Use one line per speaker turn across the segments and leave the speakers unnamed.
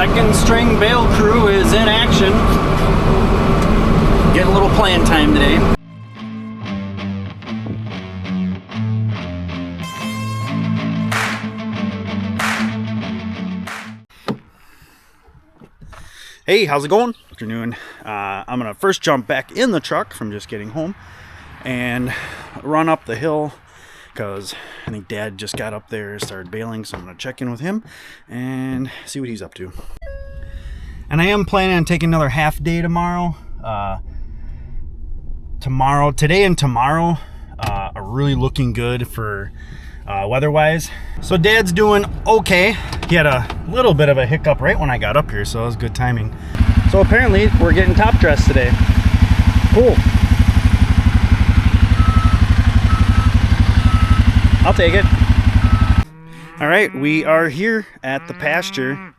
second string bale crew is in action. Getting a little playing time today. Hey, how's it going? Afternoon. I'm gonna first jump back in the truck from just getting home and run up the hill because I think Dad just got up there and started baling, so I'm gonna check in with him and see what he's up to. And I am planning on taking another half day tomorrow. Today and tomorrow are really looking good for weather-wise. So Dad's doing okay. He had a little bit of a hiccup right when I got up here, so it was good timing. So apparently we're getting top dressed today. Cool. I'll take it. All right, we are here at the pasture,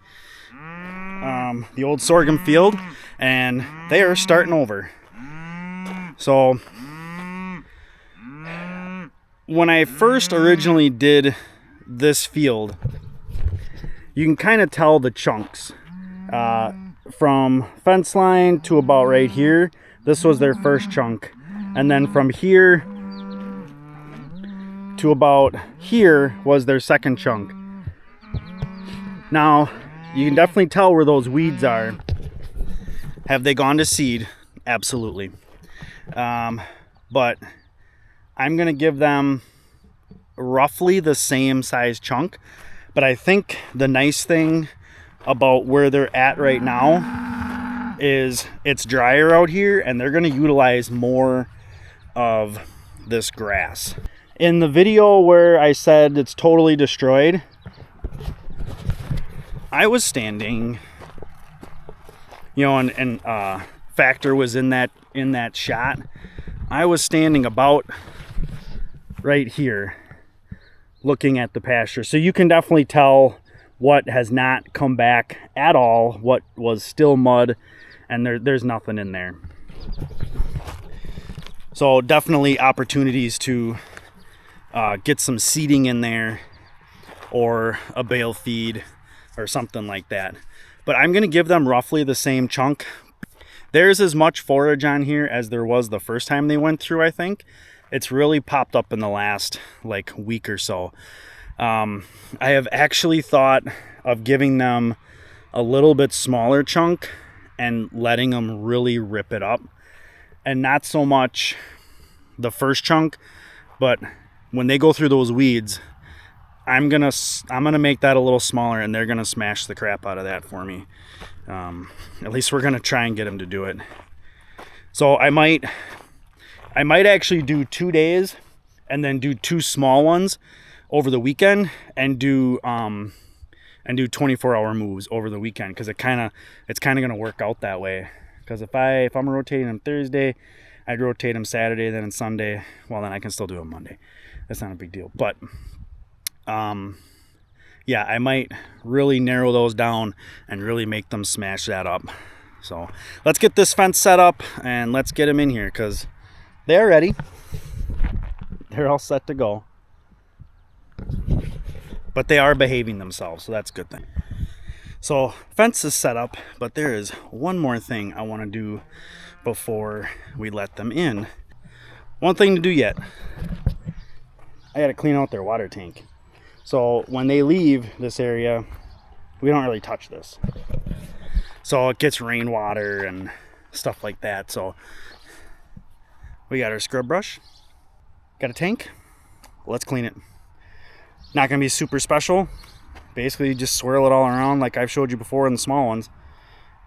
the old sorghum field, and they are starting over. So when I first originally did this field, you can kind of tell the chunks from fence line to about right here. This was their first chunk, and then from here to about here was their second chunk. Now you can definitely tell where those weeds are. Have they gone to seed? Absolutely. But I'm gonna give them roughly the same size chunk. But I think the nice thing about where they're at right now is it's drier out here and they're gonna utilize more of this grass. In the video where I said it's totally destroyed, I was standing, you know, and Factor was in that shot. I was standing about right here looking at the pasture. So you can definitely tell what has not come back at all, what was still mud, and there's nothing in there. So definitely opportunities to get some seeding in there or a bale feed or something like that. But I'm gonna give them roughly the same chunk. There's as much forage on here as there was the first time they went through, I think. It's really popped up in the last like week or so. I have actually thought of giving them a little bit smaller chunk and letting them really rip it up. And not so much the first chunk, but when they go through those weeds, I'm gonna make that a little smaller and they're gonna smash the crap out of that for me. At least we're gonna try and get them to do it. So I might actually do 2 days and then do 2 small ones over the weekend and do 24-hour moves over the weekend, because it's kind of gonna work out that way. Because if I'm rotating them Thursday, I'd rotate them Saturday, then Sunday. Well, then I can still do it Monday. That's not a big deal. But yeah, I might really narrow those down and really make them smash that up. So let's get this fence set up and let's get them in here, because they're ready. They're all set to go. But they are behaving themselves, so that's a good thing. So fence is set up, but there is one more thing I want to do before we let them in. One thing to do yet. I got to clean out their water tank. So when they leave this area, we don't really touch this. So it gets rainwater and stuff like that. So we got our scrub brush, got a tank. Let's clean it. Not gonna be super special. Basically, you just swirl it all around like I've showed you before in the small ones,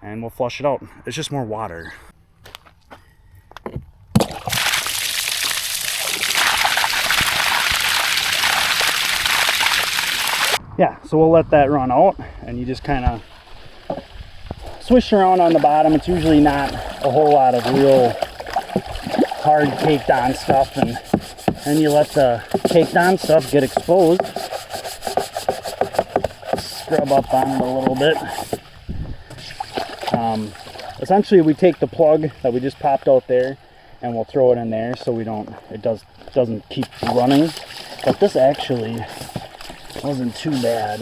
and we'll flush it out. It's just more water. Yeah, so we'll let that run out, and you just kind of swish around on the bottom. It's usually not a whole lot of real hard caked on stuff, and then you let the caked on stuff get exposed. Scrub up on it a little bit. Essentially, we take the plug that we just popped out there and we'll throw it in there so it doesn't keep running. But this actually wasn't too bad.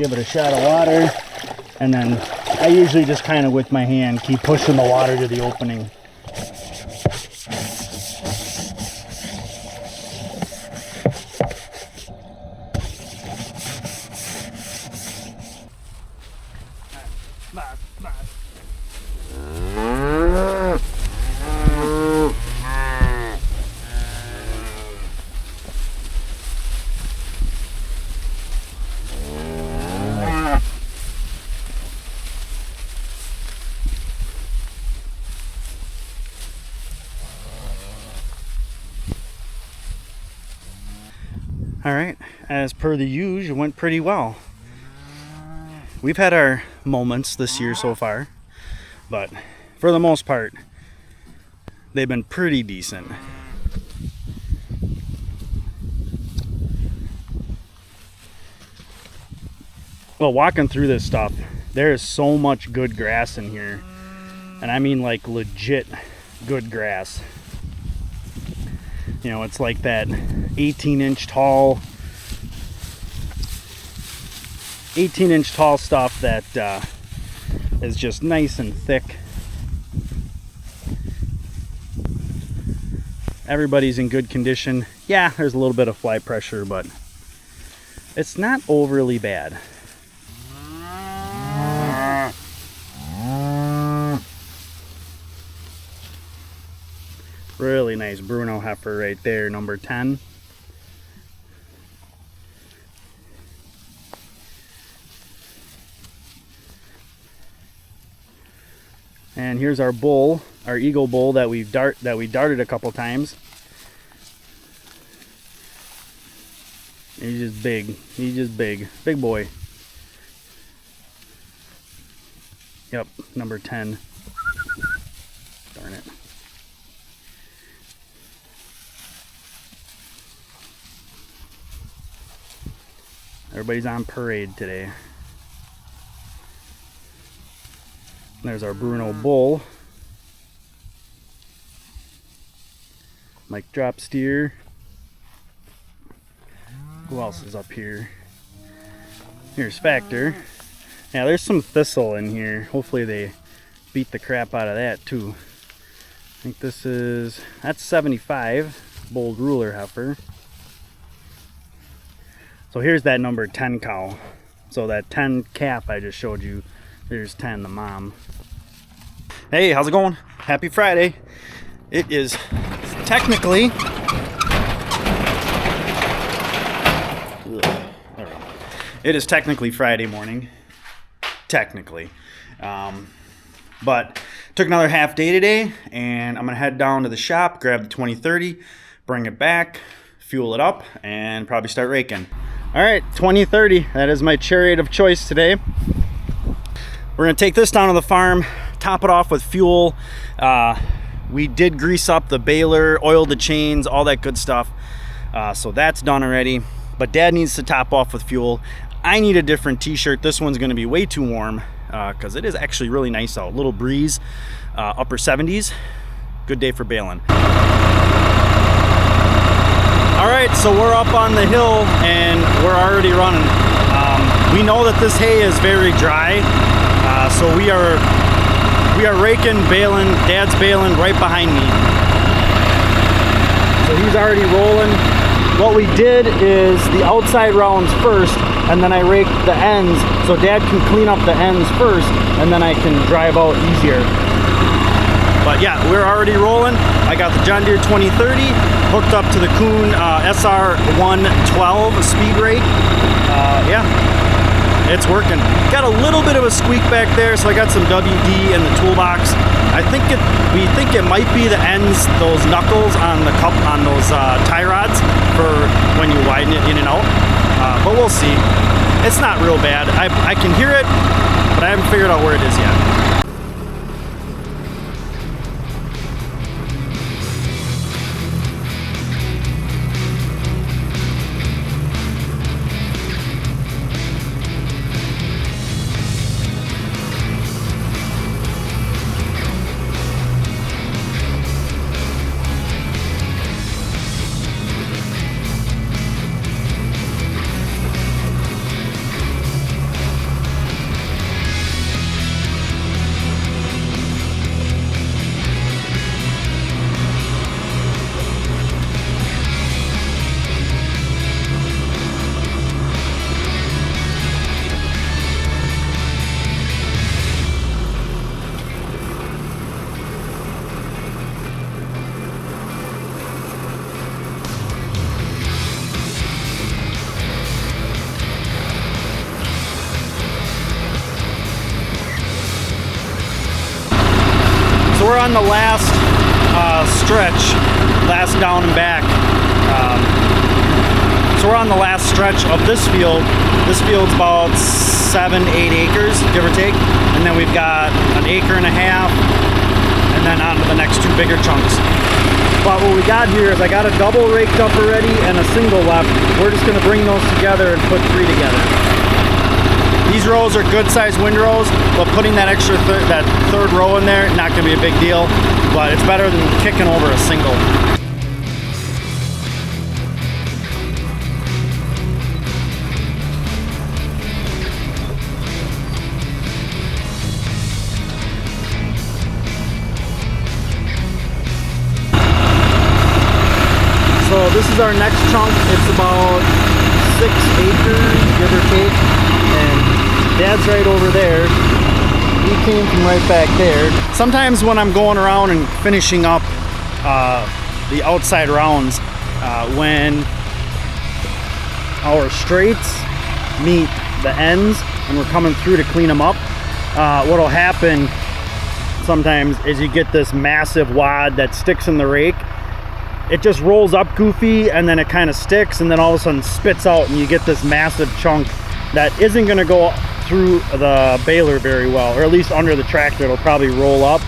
give it a shot of water, and then I usually just kind of with my hand keep pushing the water to the opening. All right, as per the usual, it went pretty well. We've had our moments this year so far, but for the most part, they've been pretty decent. Well, walking through this stuff, there is so much good grass in here, and I mean like legit good grass. You know, it's like that 18-inch tall stuff that is just nice and thick. Everybody's in good condition. Yeah, there's a little bit of fly pressure, but it's not overly bad. Really nice Bruno heifer right there, number 10. And here's our bull, our eagle bull that we darted a couple times. He's just big. He's just big. Big boy. Yep, number 10. Darn it. Everybody's on parade today. There's our Bruno bull. Mike drop steer. Who else is up here? Here's Factor. Yeah, there's some thistle in here. Hopefully they beat the crap out of that too. I think that's 75 bold ruler heifer. So here's that number 10 cow. So that 10 calf I just showed you, there's 10, the mom. Hey, how's it going? Happy Friday. It is technically, Friday morning. Technically. But took another half day today, and I'm gonna head down to the shop, grab the 2030, bring it back, fuel it up, and probably start raking. All right, 2030, that is my chariot of choice today. We're gonna take this down to the farm, top it off with fuel. We did grease up the baler, oil the chains, all that good stuff. So that's done already, but Dad needs to top off with fuel. I need a different t-shirt. This one's gonna be way too warm because it is actually really nice out. Little breeze, upper 70s. Good day for baling. All right, so we're up on the hill and we're already running. We know that this hay is very dry, so we are raking, baling. Dad's baling right behind me. So he's already rolling. What we did is the outside rounds first, and then I raked the ends, so Dad can clean up the ends first, and then I can drive out easier. But yeah, we're already rolling. I got the John Deere 2030 hooked up to the Kuhn SR 112 speed rake. Yeah, it's working. Got a little bit of a squeak back there, so I got some WD in the toolbox. We think it might be the ends, those knuckles on the cup on those tie rods for when you widen it in and out. But we'll see. It's not real bad. I can hear it, but I haven't figured out where it is yet. on the last stretch, last down and back. So we're on the last stretch of this field. This field's about 7-8 acres, give or take. And then we've got 1.5 acres, and then on to the next 2 bigger chunks. But what we got here is I got a double raked up already and a single left. We're just gonna bring those together and put 3 together. These rows are good sized windrows, but putting that extra that third row in there, not gonna be a big deal, but it's better than kicking over a single. So this is our next chunk. It's about 6 acres, give or take. And Dad's right over there. He came from right back there. Sometimes when I'm going around and finishing up the outside rounds, when our straights meet the ends and we're coming through to clean them up, what'll happen sometimes is you get this massive wad that sticks in the rake. It just rolls up goofy and then it kind of sticks and then all of a sudden spits out and you get this massive chunk that isn't going to go through the baler very well, or at least under the tractor. It'll probably roll up.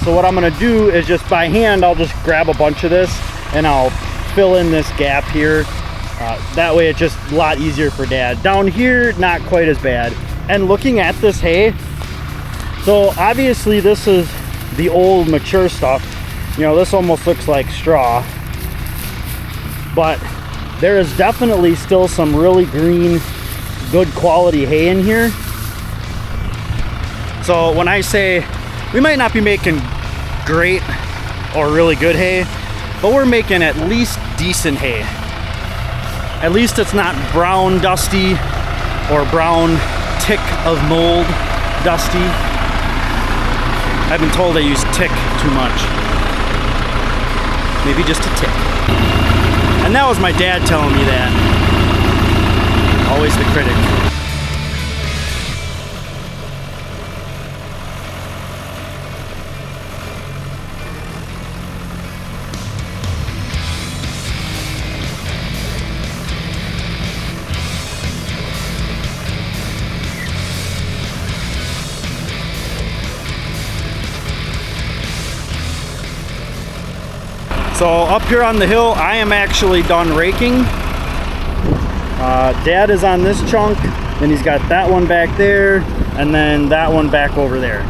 So what I'm going to do is just by hand, I'll just grab a bunch of this and I'll fill in this gap here. That way it's just a lot easier for Dad. Down here, not quite as bad. And looking at this hay, so obviously this is the old mature stuff. You know, this almost looks like straw, but there is definitely still some really green, good quality hay in here. So when I say we might not be making great or really good hay, but we're making at least decent hay. At least it's not brown dusty or brown tick of mold dusty. I've been told I use tick too much. Maybe just a tick. And that was my dad telling me that. Always the critic. So up here on the hill, I am actually done raking. Dad is on this chunk, and he's got that one back there, and then that one back over there.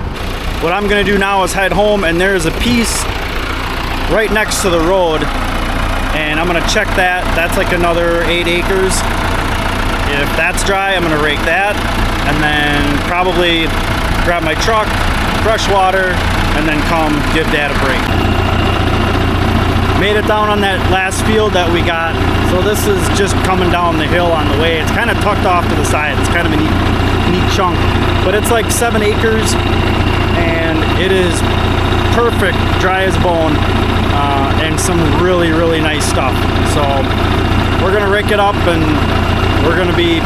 What I'm gonna do now is head home, and there's a piece right next to the road, and I'm gonna check that. That's like another 8 acres. If that's dry, I'm gonna rake that, and then probably grab my truck, fresh water, and then come give Dad a break. Made it down on that last field that we got. So this is just coming down the hill on the way. It's kind of tucked off to the side. It's kind of a neat chunk, but it's like 7 acres and it is perfect, dry as a bone, and some really, really nice stuff. So we're gonna rake it up and we're gonna be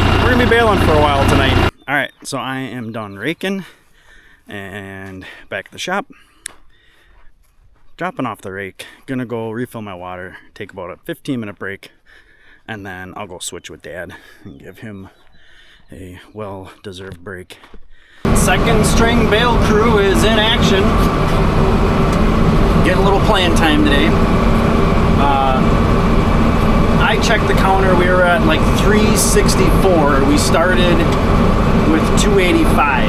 baling for a while tonight. All right, so I am done raking and back at the shop. Dropping off the rake, gonna go refill my water, take about a 15-minute break, and then I'll go switch with Dad and give him a well-deserved break. Second string bale crew is in action. Getting a little playing time today. I checked the counter, we were at like 364. We started with 285.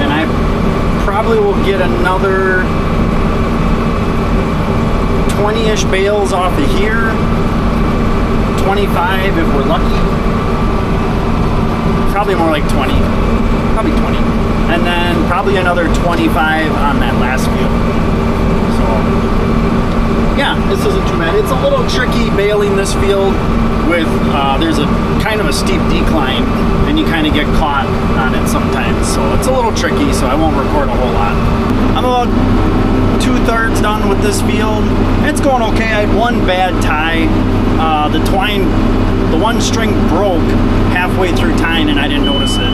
And I probably will get another 20-ish bales off of here, 25 if we're lucky, probably more like 20, probably 20, and then probably another 25 on that last field. So yeah, this isn't too bad. It's a little tricky baling this field with, there's a kind of a steep decline and you kind of get caught on it sometimes. So it's a little tricky, so I won't record a whole lot. I'm about 2/3 done with this field. It's going okay. I had one bad tie. The one string broke halfway through tying and I didn't notice it.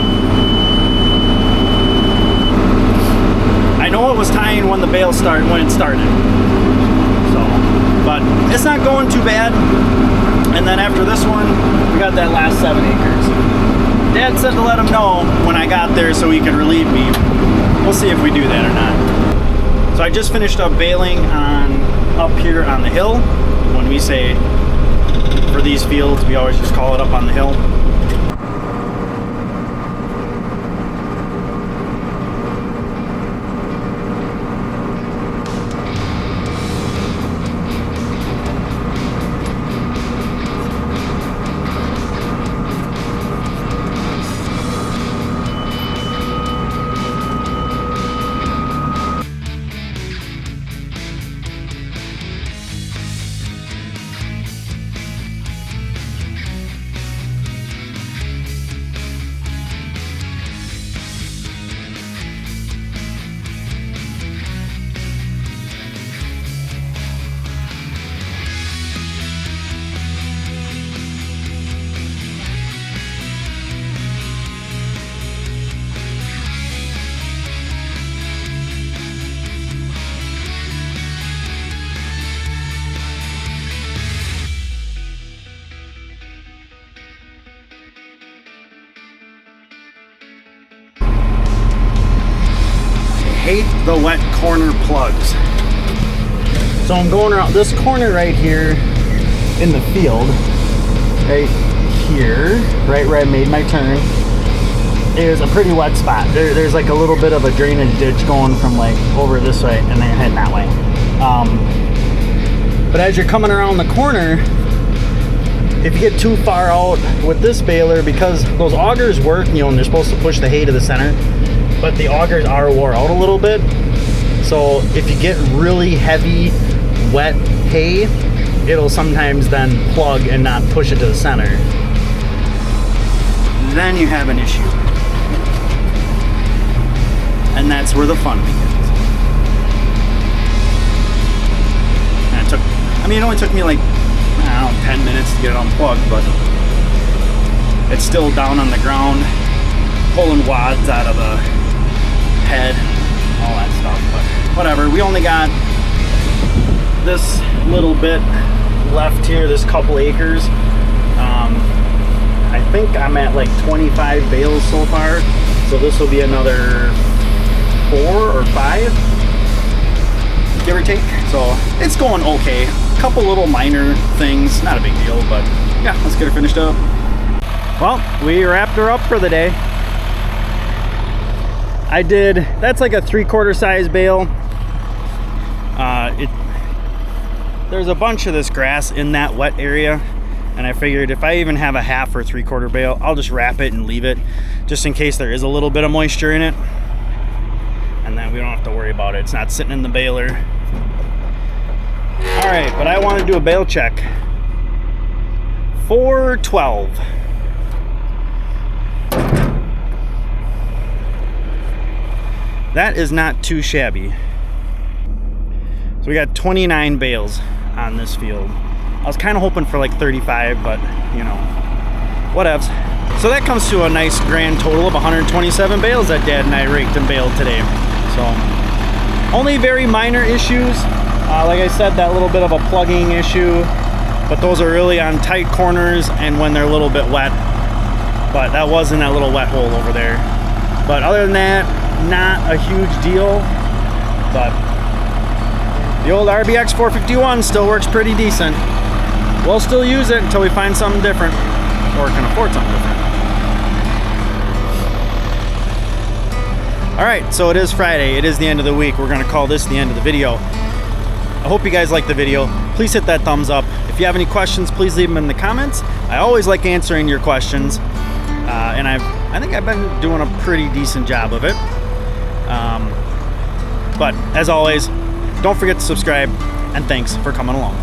I know it was tying when the bale started, when it started. So, but it's not going too bad. And then after this one, we got that last 7 acres. Dad said to let him know when I got there so he could relieve me. We'll see if we do that or not. So I just finished up baling on up here on the hill. When we say for these fields, we always just call it up on the hill. Hate the wet corner plugs. So I'm going around this corner right here in the field, right here, right where I made my turn, is a pretty wet spot. There's like a little bit of a drainage ditch going from like over this way and then heading that way. But as you're coming around the corner, if you get too far out with this baler, because those augers work, you know, and they're supposed to push the hay to the center, but the augers are wore out a little bit. So if you get really heavy, wet hay, it'll sometimes then plug and not push it to the center. Then you have an issue. And that's where the fun begins. And it only took me like, I don't know, 10 minutes to get it unplugged, but it's still down on the ground, pulling wads out of the head, all that stuff, but whatever. We only got this little bit left here, this couple acres. I think I'm at like 25 bales so far, so this will be another 4 or 5, give or take. So it's going okay. A couple little minor things, not a big deal, but yeah, let's get her finished up. Well, we wrapped her up for the day. That's like a 3/4 size bale. There's a bunch of this grass in that wet area, and I figured if I even have a 1/2 or 3/4 bale, I'll just wrap it and leave it, just in case there is a little bit of moisture in it, and then we don't have to worry about it. It's not sitting in the baler. All right, but I want to do a bale check. 412. That is not too shabby. So we got 29 bales on this field. I was kind of hoping for like 35, but you know, whatevs. So that comes to a nice grand total of 127 bales that Dad and I raked and baled today. So only very minor issues. Like I said, that little bit of a plugging issue, but those are really on tight corners and when they're a little bit wet. But that was in that little wet hole over there. But other than that, not a huge deal. But the old RBX 451 still works pretty decent. We'll still use it until we find something different or can afford something different. All right, so it is Friday. It is the end of the week. We're gonna call this the end of the video. I hope you guys liked the video. Please hit that thumbs up. If you have any questions, please leave them in the comments. I always like answering your questions. And I think I've been doing a pretty decent job of it. But as always, don't forget to subscribe, and thanks for coming along.